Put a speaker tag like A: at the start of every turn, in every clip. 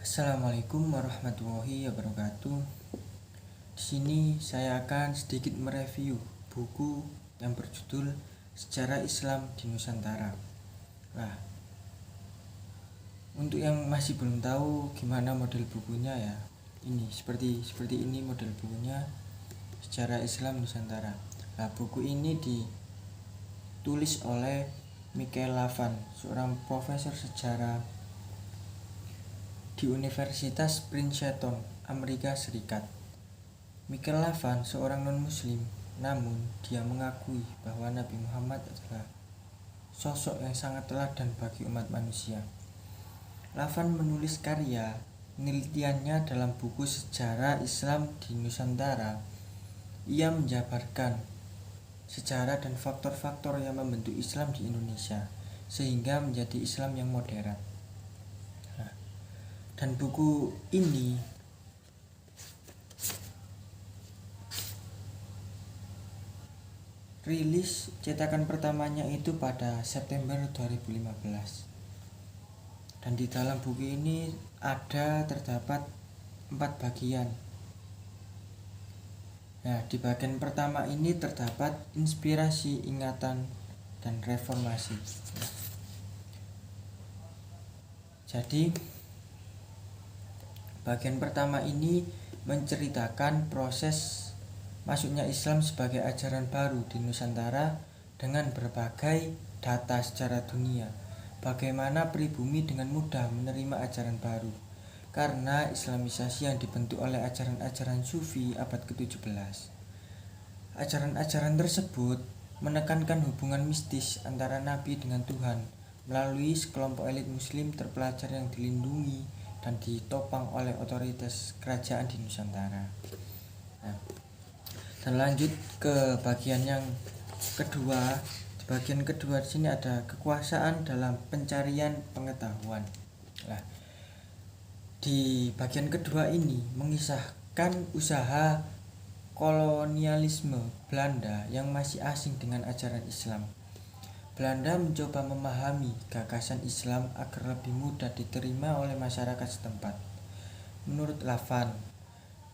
A: Assalamualaikum warahmatullahi wabarakatuh. Di sini saya akan sedikit mereview buku yang berjudul Sejarah Islam di Nusantara. Nah, untuk yang masih belum tahu gimana model bukunya ya, ini seperti ini model bukunya Sejarah Islam Nusantara. Nah, buku ini ditulis oleh Michael Lavan, seorang profesor sejarah di Universitas Princeton, Amerika Serikat. Michael Lavan seorang non-muslim, namun dia mengakui bahwa Nabi Muhammad adalah sosok yang sangat teladan bagi umat manusia. Lavan menulis karya penelitiannya dalam buku Sejarah Islam di Nusantara. Ia menjabarkan sejarah dan faktor-faktor yang membentuk Islam di Indonesia sehingga menjadi Islam yang modern. Dan buku ini rilis cetakan pertamanya itu pada September 2015. Dan di dalam buku ini terdapat 4 bagian. Nah, di bagian pertama ini terdapat inspirasi, ingatan, dan reformasi. Jadi, bagian pertama ini menceritakan proses masuknya Islam sebagai ajaran baru di Nusantara dengan berbagai data secara dunia. Bagaimana pribumi dengan mudah menerima ajaran baru karena Islamisasi yang dibentuk oleh ajaran-ajaran Sufi abad ke-17. Ajaran-ajaran tersebut menekankan hubungan mistis antara Nabi dengan Tuhan melalui sekelompok elit Muslim terpelajar yang dilindungi dan ditopang oleh otoritas kerajaan di Nusantara. Nah, dan lanjut ke bagian yang kedua. Di bagian kedua di sini ada kekuasaan dalam pencarian pengetahuan. Nah, di bagian kedua ini mengisahkan usaha kolonialisme Belanda yang masih asing dengan ajaran Islam. Belanda mencoba memahami gagasan Islam agar lebih mudah diterima oleh masyarakat setempat. Menurut Lavan,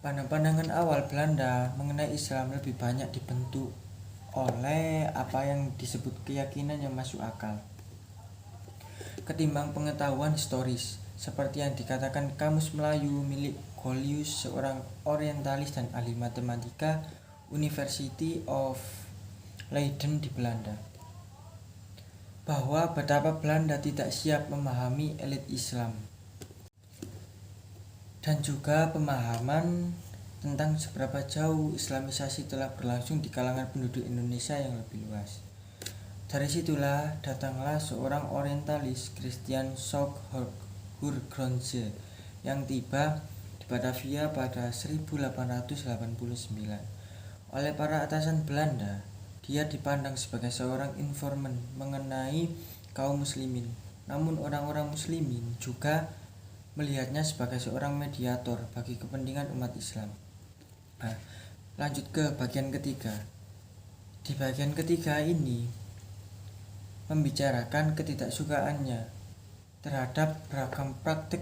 A: pada pandangan awal Belanda mengenai Islam lebih banyak dibentuk oleh apa yang disebut keyakinan yang masuk akal ketimbang pengetahuan historis, seperti yang dikatakan Kamus Melayu milik Golius, seorang orientalis dan ahli matematika University of Leiden di Belanda, bahwa betapa Belanda tidak siap memahami elit Islam dan juga pemahaman tentang seberapa jauh Islamisasi telah berlangsung di kalangan penduduk Indonesia yang lebih luas. Dari situlah datanglah seorang orientalis, Christian Schok-Hurgronje, yang tiba di Batavia pada 1889. Oleh para atasan Belanda, dia dipandang sebagai seorang informan mengenai kaum muslimin. Namun orang-orang muslimin juga melihatnya sebagai seorang mediator bagi kepentingan umat Islam. Nah, lanjut ke bagian ketiga. Di bagian ketiga ini membicarakan ketidaksukaannya terhadap beragam praktik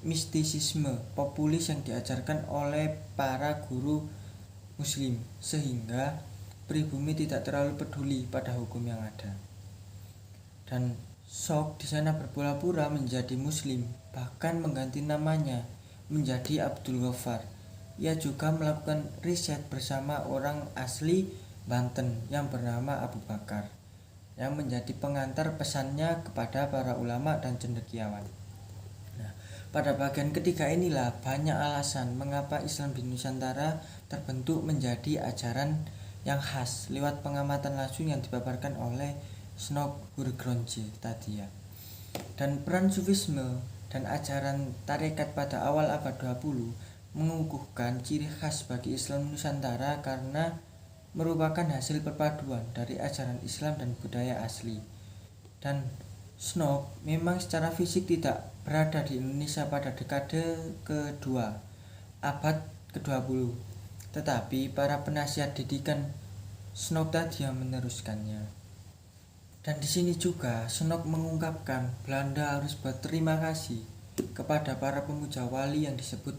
A: mistisisme populis yang diajarkan oleh para guru muslim, sehingga pribumi tidak terlalu peduli pada hukum yang ada. Dan Sok di sana berpura-pura menjadi muslim, bahkan mengganti namanya menjadi Abdul Ghaffar. Ia juga melakukan riset bersama orang asli Banten yang bernama Abu Bakar, yang menjadi pengantar pesannya kepada para ulama dan cendekiawan. Nah, pada bagian ketiga inilah banyak alasan mengapa Islam di Nusantara terbentuk menjadi ajaran yang khas lewat pengamatan langsung yang dipaparkan oleh Schok-Hurgronje tadi ya. Dan peran Sufisme dan ajaran tarekat pada awal abad 20 mengukuhkan ciri khas bagi Islam Nusantara karena merupakan hasil perpaduan dari ajaran Islam dan budaya asli. Dan Schok memang secara fisik tidak berada di Indonesia pada dekade kedua abad ke-20, tetapi para penasihat didikan Schok tadi yang meneruskannya. Dan di sini juga Schok mengungkapkan Belanda harus berterima kasih kepada para pemuja wali yang disebut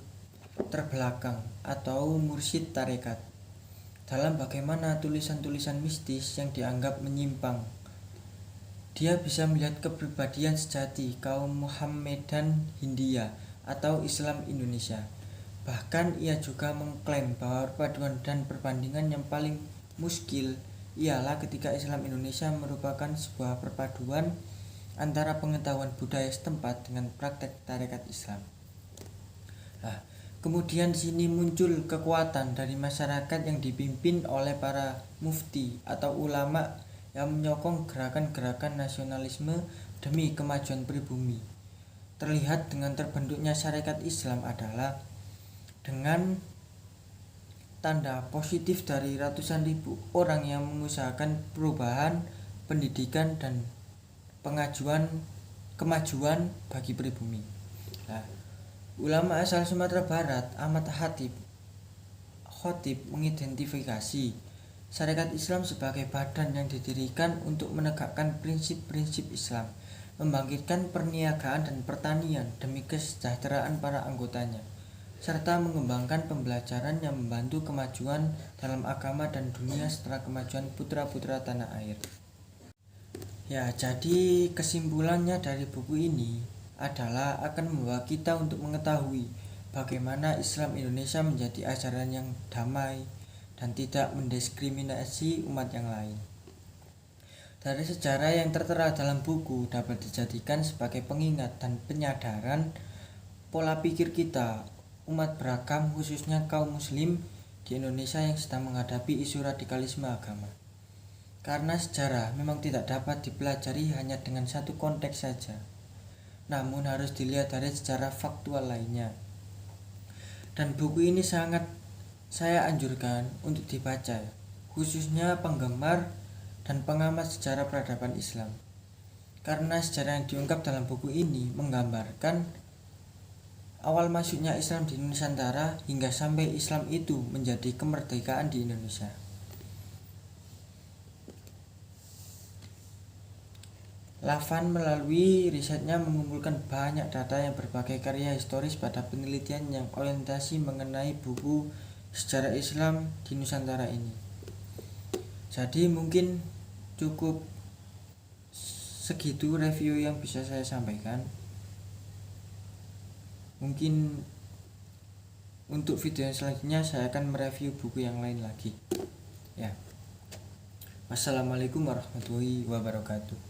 A: terbelakang atau mursyid tarekat dalam bagaimana tulisan-tulisan mistis yang dianggap menyimpang. Dia bisa melihat kepribadian sejati kaum Muhammadan Hindia atau Islam Indonesia. Bahkan ia juga mengklaim bahwa perpaduan dan perbandingan yang paling muskil ialah ketika Islam Indonesia merupakan sebuah perpaduan antara pengetahuan budaya setempat dengan praktek tarekat Islam. Nah, kemudian di sini muncul kekuatan dari masyarakat yang dipimpin oleh para mufti atau ulama yang menyokong gerakan-gerakan nasionalisme demi kemajuan pribumi. Terlihat dengan terbentuknya syarikat Islam adalah dengan tanda positif dari ratusan ribu orang yang mengusahakan perubahan, pendidikan, dan kemajuan bagi pribumi. Nah, ulama asal Sumatera Barat Ahmad Khotib mengidentifikasi syarikat Islam sebagai badan yang didirikan untuk menegakkan prinsip-prinsip Islam, membangkitkan perniagaan dan pertanian demi kesejahteraan para anggotanya, serta mengembangkan pembelajaran yang membantu kemajuan dalam agama dan dunia setelah kemajuan putra-putra tanah air. Ya, jadi kesimpulannya dari buku ini adalah akan membawa kita untuk mengetahui bagaimana Islam Indonesia menjadi ajaran yang damai dan tidak mendiskriminasi umat yang lain. Dari sejarah yang tertera dalam buku dapat dijadikan sebagai pengingat dan penyadaran pola pikir kita umat beragam, khususnya kaum muslim di Indonesia yang sedang menghadapi isu radikalisme agama. Karena sejarah memang tidak dapat dipelajari hanya dengan satu konteks saja, namun harus dilihat dari sejarah faktual lainnya. Dan buku ini sangat saya anjurkan untuk dibaca, khususnya penggemar dan pengamat sejarah peradaban Islam. Karena sejarah yang diungkap dalam buku ini menggambarkan awal masuknya Islam di Nusantara hingga sampai Islam itu menjadi kemerdekaan di Indonesia. Lavan melalui risetnya mengumpulkan banyak data yang berbagai karya historis pada penelitian yang orientasi mengenai buku sejarah Islam di Nusantara ini. Jadi mungkin cukup segitu review yang bisa saya sampaikan. Mungkin untuk video yang selanjutnya saya akan mereview buku yang lain lagi. Ya. Wassalamualaikum warahmatullahi wabarakatuh.